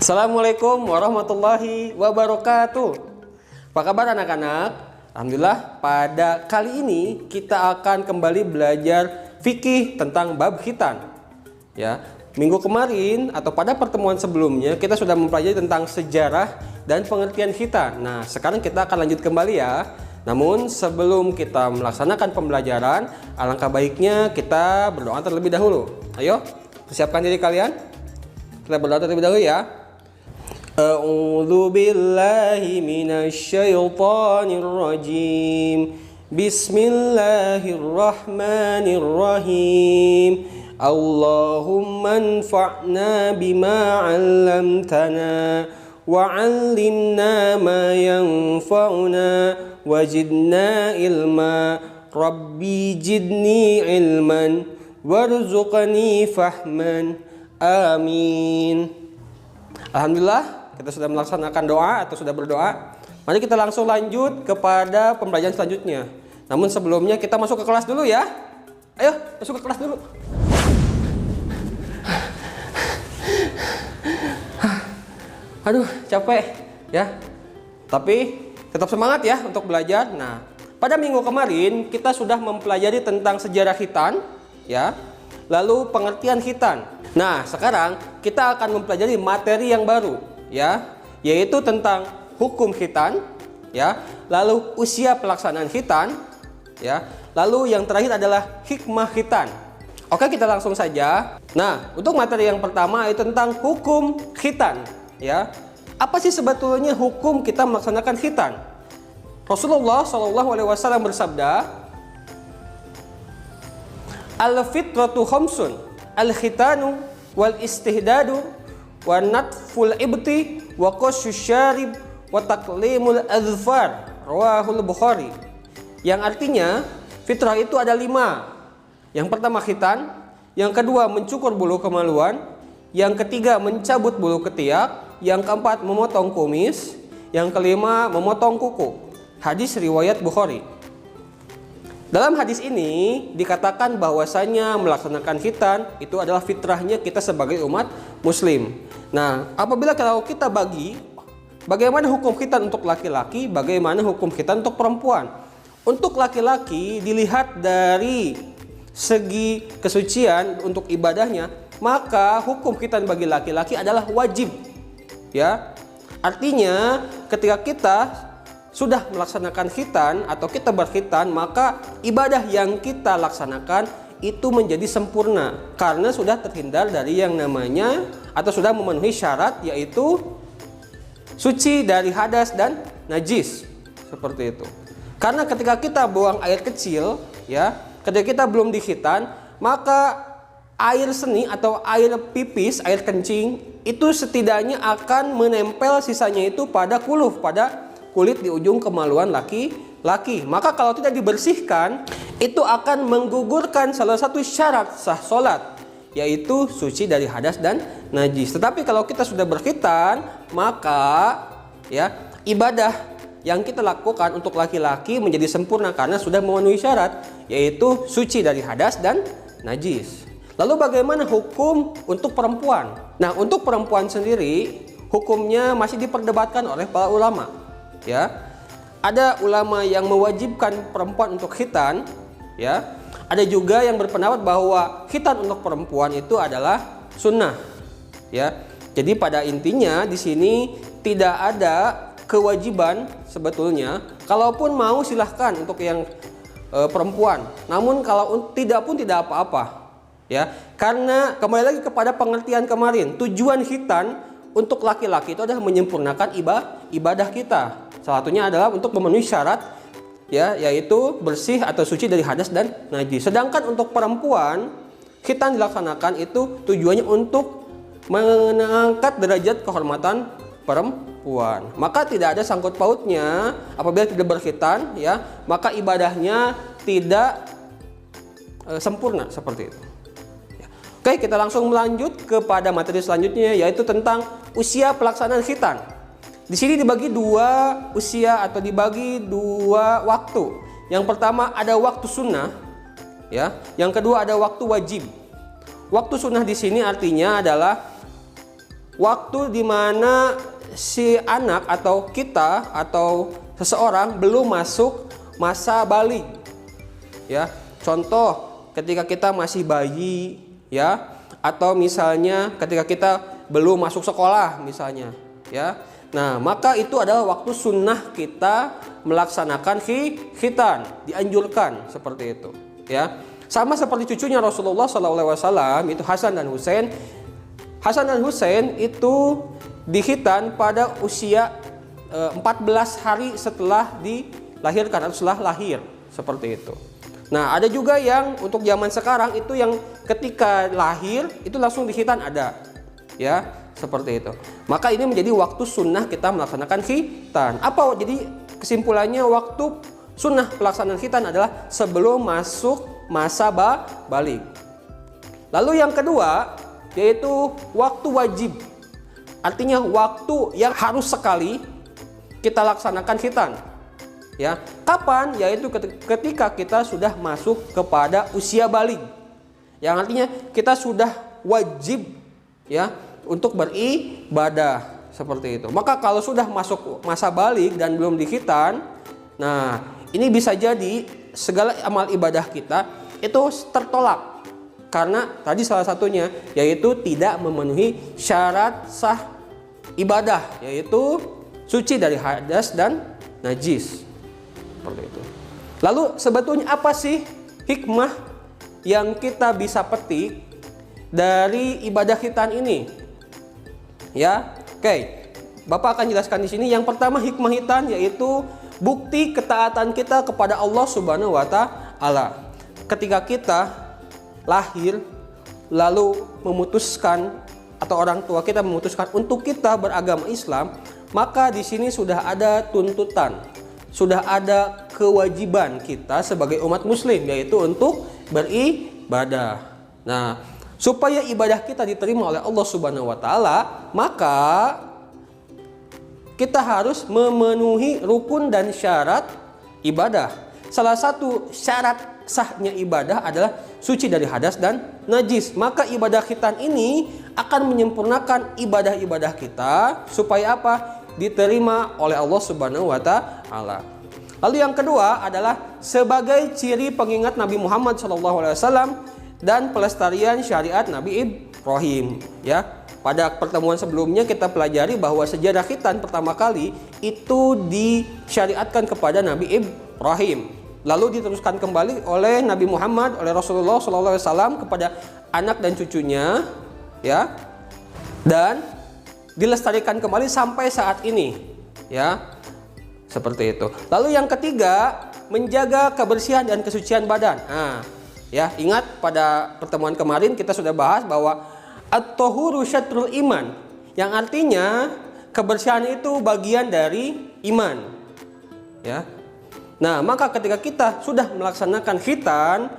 Assalamualaikum warahmatullahi wabarakatuh. Apa kabar anak-anak? Alhamdulillah, pada kali ini kita akan kembali belajar fikih tentang bab khitan. Ya, minggu kemarin atau pada pertemuan sebelumnya kita sudah mempelajari tentang sejarah dan pengertian khitan. Nah, sekarang kita akan lanjut kembali ya. Namun sebelum kita melaksanakan pembelajaran, alangkah baiknya kita berdoa terlebih dahulu. Ayo, persiapkan diri kalian. Kita berdoa terlebih dahulu ya. A'udzu billahi minasyaitonir rajim. Bismillahirrahmanirrahim. Allahumma anfa'na bima 'allamtana wa 'allimna ma yanfa'una wazidna ilma. Rabbi zidni ilman warzuqni fahman. Amin. Alhamdulillah, kita sudah melaksanakan doa atau sudah berdoa. Mari kita langsung lanjut kepada pembelajaran selanjutnya. Namun sebelumnya kita masuk ke kelas dulu ya. Ayo, masuk ke kelas dulu. Aduh, capek ya. Tapi tetap semangat ya untuk belajar. Nah, pada minggu kemarin kita sudah mempelajari tentang sejarah khitan ya. Lalu pengertian khitan. Nah, sekarang kita akan mempelajari materi yang baru ya, yaitu tentang hukum khitan ya, lalu usia pelaksanaan khitan ya, lalu yang terakhir adalah hikmah khitan. Oke, kita langsung saja. Nah, untuk materi yang pertama itu tentang hukum khitan ya. Apa sih sebetulnya hukum kita melaksanakan khitan? Rasulullah SAW bersabda, al-fitratu khamsun, al-khitanu wal istihdadu wa natful ibti wa qasyus syarib wa taqlimul azfar, rawahul Bukhari. Yang artinya fitrah itu ada 5. Yang pertama khitan, yang kedua mencukur bulu kemaluan, yang ketiga mencabut bulu ketiak, yang keempat memotong kumis, yang kelima memotong kuku. Hadis riwayat Bukhari. Dalam hadis ini dikatakan bahwasanya melaksanakan khitan itu adalah fitrahnya kita sebagai umat muslim. Nah, apabila kalau kita bagi bagaimana hukum khitan untuk laki-laki, bagaimana hukum khitan untuk perempuan. Untuk laki-laki dilihat dari segi kesucian untuk ibadahnya, maka hukum khitan bagi laki-laki adalah wajib. Ya. Artinya ketika kita sudah melaksanakan khitan atau kita berkhitan, maka ibadah yang kita laksanakan itu menjadi sempurna karena sudah terhindar dari yang namanya atau sudah memenuhi syarat, yaitu suci dari hadas dan najis, seperti itu. Karena ketika kita buang air kecil ya, ketika kita belum dikhitan, maka air seni atau air pipis, air kencing itu setidaknya akan menempel sisanya itu pada kuluh, pada kulit di ujung kemaluan laki-laki. Maka kalau tidak dibersihkan, itu akan menggugurkan salah satu syarat sah solat, yaitu suci dari hadas dan najis. Tetapi kalau kita sudah berkhitan, maka ya ibadah yang kita lakukan untuk laki-laki menjadi sempurna karena sudah memenuhi syarat, yaitu suci dari hadas dan najis. Lalu bagaimana hukum untuk perempuan? Nah, untuk perempuan sendiri hukumnya masih diperdebatkan oleh para ulama. Ya, ada ulama yang mewajibkan perempuan untuk khitan, ya. Ada juga yang berpendapat bahwa khitan untuk perempuan itu adalah sunnah, ya. Jadi pada intinya di sini tidak ada kewajiban sebetulnya. Kalaupun mau silahkan untuk yang perempuan. Namun kalau tidak pun tidak apa-apa, ya. Karena kembali lagi kepada pengertian kemarin, tujuan khitan untuk laki-laki itu adalah menyempurnakan ibadah kita. Salah satunya adalah untuk memenuhi syarat ya, yaitu bersih atau suci dari hadas dan najis. Sedangkan untuk perempuan, khitan dilaksanakan itu tujuannya untuk mengangkat derajat kehormatan perempuan. Maka tidak ada sangkut pautnya apabila tidak berkhitan ya, maka ibadahnya tidak sempurna seperti itu. Oke, kita langsung melanjut kepada materi selanjutnya, yaitu tentang usia pelaksanaan khitan. Di sini dibagi 2 usia atau dibagi 2 waktu. Yang pertama ada waktu sunnah, ya. Yang kedua ada waktu wajib. Waktu sunnah di sini artinya adalah waktu di mana si anak atau kita atau seseorang belum masuk masa baligh. Ya, contoh ketika kita masih bayi, ya, atau misalnya ketika kita belum masuk sekolah misalnya, ya. Nah, maka itu adalah waktu sunnah kita melaksanakan khitan, dianjurkan seperti itu, ya. Sama seperti cucunya Rasulullah SAW itu Hasan dan Husain. Hasan dan Husain itu dikhitan pada usia 14 hari setelah dilahirkan atau setelah lahir, seperti itu. Nah, ada juga yang untuk zaman sekarang itu yang ketika lahir itu langsung dikhitan ada, ya, seperti itu. Maka ini menjadi waktu sunnah kita melaksanakan khitan. Apa jadi kesimpulannya? Waktu sunnah pelaksanaan khitan adalah sebelum masuk masa baligh. Lalu yang kedua yaitu waktu wajib. Artinya waktu yang harus sekali kita laksanakan khitan. Ya, kapan? Yaitu ketika kita sudah masuk kepada usia baligh. Yang artinya kita sudah wajib, ya, untuk beribadah seperti itu. Maka kalau sudah masuk masa baligh dan belum dikhitan, nah, ini bisa jadi segala amal ibadah kita itu tertolak. Karena tadi salah satunya yaitu tidak memenuhi syarat sah ibadah, yaitu suci dari hadas dan najis. Seperti itu. Lalu sebetulnya apa sih hikmah yang kita bisa petik dari ibadah khitan ini? Ya, oke. Bapak akan jelaskan di sini. Yang pertama hikmah khitan yaitu bukti ketaatan kita kepada Allah Subhanahu wa taala. Ketika kita lahir lalu memutuskan atau orang tua kita memutuskan untuk kita beragama Islam, maka di sini sudah ada tuntutan, sudah ada kewajiban kita sebagai umat muslim yaitu untuk beribadah. Nah, supaya ibadah kita diterima oleh Allah Subhanahu wa taala, maka kita harus memenuhi rukun dan syarat ibadah. Salah satu syarat sahnya ibadah adalah suci dari hadas dan najis. Maka ibadah khitan ini akan menyempurnakan ibadah-ibadah kita supaya apa? Diterima oleh Allah Subhanahu wa taala. Lalu yang kedua adalah sebagai ciri pengingat Nabi Muhammad SAW dan pelestarian syariat Nabi Ibrahim, ya. Pada pertemuan sebelumnya kita pelajari bahwa sejarah khitan pertama kali itu disyariatkan kepada Nabi Ibrahim. Lalu diteruskan kembali oleh Nabi Muhammad, oleh Rasulullah SAW kepada anak dan cucunya, ya, dan dilestarikan kembali sampai saat ini, ya, seperti itu. Lalu yang ketiga, menjaga kebersihan dan kesucian badan. Nah, ya, ingat pada pertemuan kemarin kita sudah bahas bahwa at-tahuru syatrul iman, yang artinya kebersihan itu bagian dari iman, ya. Nah, maka ketika kita sudah melaksanakan khitan,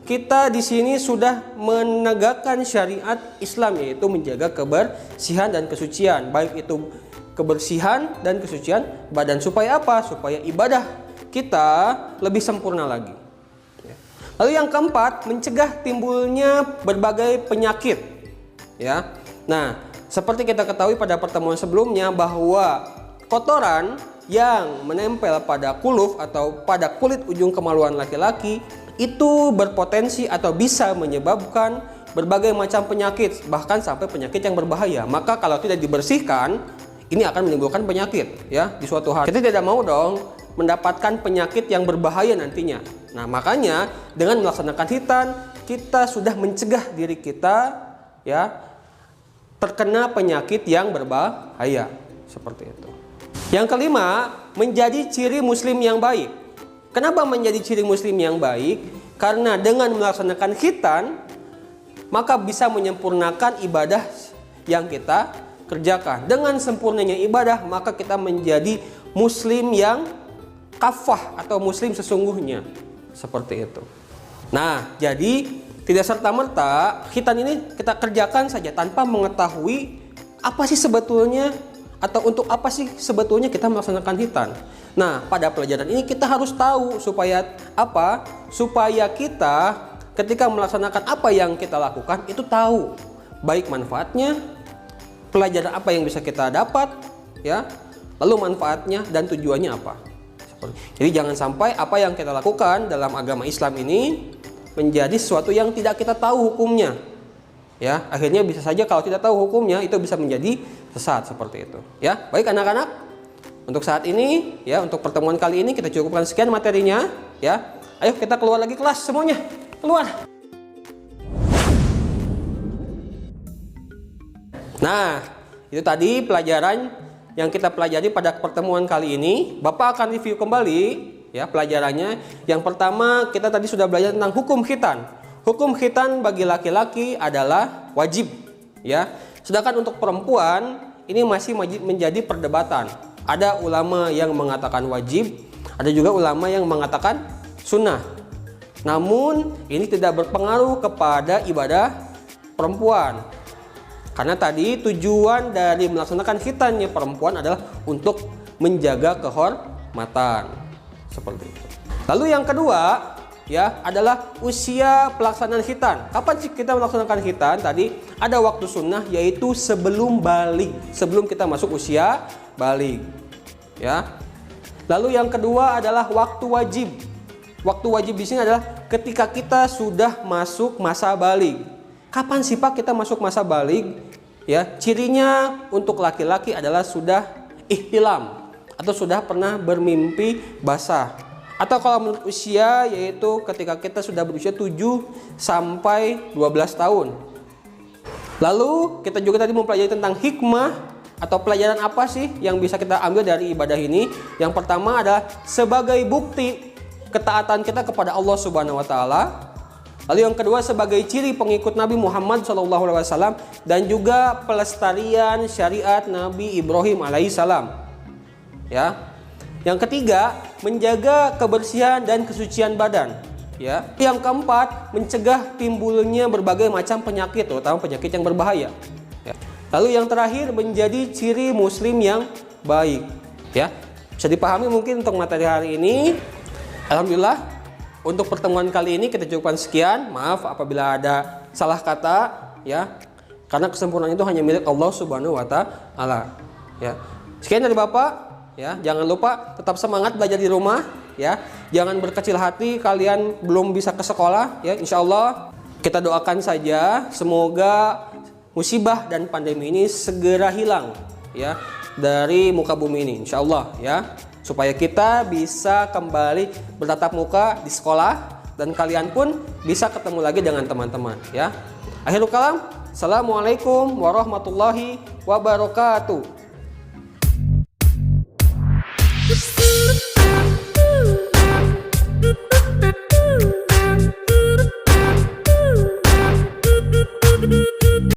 kita di sini sudah menegakkan syariat Islam, yaitu menjaga kebersihan dan kesucian, baik itu kebersihan dan kesucian badan. Supaya apa? Supaya ibadah kita lebih sempurna lagi. Lalu yang keempat, mencegah timbulnya berbagai penyakit, ya. Nah, seperti kita ketahui pada pertemuan sebelumnya bahwa kotoran yang menempel pada kuluf atau pada kulit ujung kemaluan laki-laki itu berpotensi atau bisa menyebabkan berbagai macam penyakit, bahkan sampai penyakit yang berbahaya. Maka kalau tidak dibersihkan, ini akan menimbulkan penyakit, ya, di suatu hari. Kita tidak mau dong mendapatkan penyakit yang berbahaya nantinya. Nah, makanya dengan melaksanakan khitan, kita sudah mencegah diri kita, ya, terkena penyakit yang berbahaya, seperti itu. Yang kelima, menjadi ciri muslim yang baik. Kenapa menjadi ciri muslim yang baik? Karena dengan melaksanakan khitan, maka bisa menyempurnakan ibadah yang kita kerjakan. Dengan sempurnanya ibadah, maka kita menjadi muslim yang kafah atau muslim sesungguhnya. Seperti itu. Nah, jadi tidak serta-merta khitan ini kita kerjakan saja tanpa mengetahui apa sih sebetulnya atau untuk apa sih sebetulnya kita melaksanakan khitan. Nah, pada pelajaran ini kita harus tahu supaya apa? Supaya kita ketika melaksanakan apa yang kita lakukan itu tahu baik manfaatnya pelajaran apa yang bisa kita dapat, ya, lalu manfaatnya dan tujuannya apa. Jadi jangan sampai apa yang kita lakukan dalam agama Islam ini menjadi sesuatu yang tidak kita tahu hukumnya. Ya, akhirnya bisa saja kalau tidak tahu hukumnya itu bisa menjadi sesat seperti itu. Ya, baik anak-anak. Untuk saat ini, ya, untuk pertemuan kali ini kita cukupkan sekian materinya, ya. Ayo kita keluar lagi kelas semuanya. Keluar. Nah, itu tadi pelajaran yang kita pelajari pada pertemuan kali ini. Bapak akan review kembali, ya, pelajarannya. Yang pertama, kita tadi sudah belajar tentang hukum khitan. Hukum khitan bagi laki-laki adalah wajib, ya. Sedangkan untuk perempuan ini masih menjadi perdebatan. Ada ulama yang mengatakan wajib, ada juga ulama yang mengatakan sunnah. Namun ini tidak berpengaruh kepada ibadah perempuan. Karena tadi tujuan dari melaksanakan khitannya perempuan adalah untuk menjaga kehormatan. Seperti itu. Lalu yang kedua, ya, adalah usia pelaksanaan khitan. Kapan sih kita melaksanakan khitan? Tadi ada waktu sunnah, yaitu sebelum balik, sebelum kita masuk usia balik, ya. Lalu yang kedua adalah waktu wajib. Waktu wajib di sini adalah ketika kita sudah masuk masa balik. Kapan sih Pak kita masuk masa balik? Ya, cirinya untuk laki-laki adalah sudah ihtilam atau sudah pernah bermimpi basah. Atau kalau menurut usia, yaitu ketika kita sudah berusia 7 sampai 12 tahun. Lalu kita juga tadi mempelajari tentang hikmah atau pelajaran apa sih yang bisa kita ambil dari ibadah ini. Yang pertama adalah sebagai bukti ketaatan kita kepada Allah Subhanahu wa taala. Lalu yang kedua sebagai ciri pengikut Nabi Muhammad SAW dan juga pelestarian syariat Nabi Ibrahim alaihissalam. Ya. Yang ketiga, menjaga kebersihan dan kesucian badan. Ya. Yang keempat, mencegah timbulnya berbagai macam penyakit, terutama penyakit yang berbahaya. Ya. Lalu yang terakhir, menjadi ciri muslim yang baik. Ya. Bisa dipahami mungkin untuk materi hari ini. Alhamdulillah. Untuk pertemuan kali ini kita cukupkan sekian. Maaf apabila ada salah kata, ya. Karena kesempurnaan itu hanya milik Allah Subhanahu wa taala. Ya. Sekian dari Bapak. Ya, jangan lupa tetap semangat belajar di rumah, ya. Jangan berkecil hati kalian belum bisa ke sekolah, ya. Insyaallah kita doakan saja semoga musibah dan pandemi ini segera hilang, ya, dari muka bumi ini, insyaallah, ya. Supaya kita bisa kembali bertatap muka di sekolah dan kalian pun bisa ketemu lagi dengan teman-teman, ya. Akhirul kalam, assalamualaikum warahmatullahi wabarakatuh.